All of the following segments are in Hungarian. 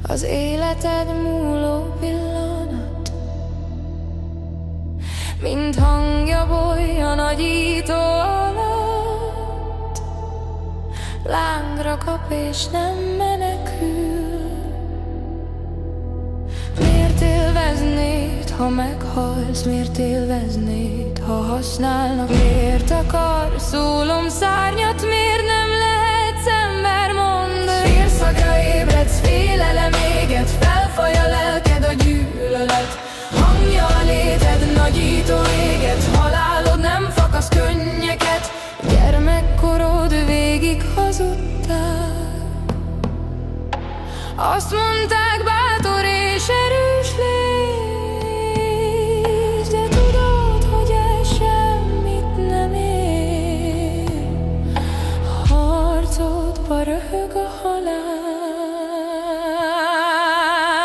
az életed múló pillanat, mint hangja boly a nagyító alatt. Lángra kap és nem menekül. Miért élveznéd, ha meghalsz? Miért élveznéd, ha használnak? Miért akar szólomszárnyat? Miért nem lehetsz ember? Mondd! Vérszagra ébredsz, félelem éget, felfaj a lelked a gyűlölet. Hangja a léted, nagyító éget, halálod nem fakasz könnyeket. Gyermekkorod végig hazudtál. Azt mondták, bátor és erős légy, de tudod, hogy ez semmit nem ér. Harcodba röhög a halál.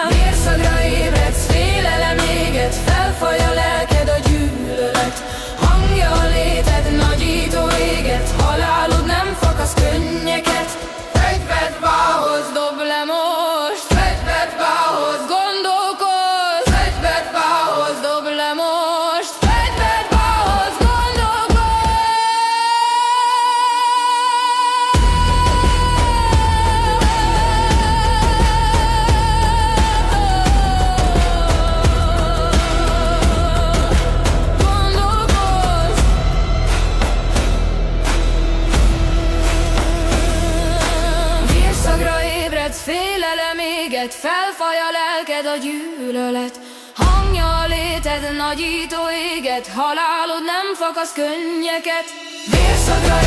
Vérszagra ébredsz, félelem éget, felfaj a lelked a gyűlölet. Hangja a léted, nagyító éget, halálod nem fakasz könnyeket. Fegyvert bához, dob le most! Fegyvert bához, gondolkozz! Fegyvert bához, dob le most! Fegyvert bához, gondolkozz! Vérszagra ébredsz, félelem éget, felfaj a lelked a gyűlölet. Hangja a léted, nagyító éget, halálod nem fakasz könnyeket. Vérszagra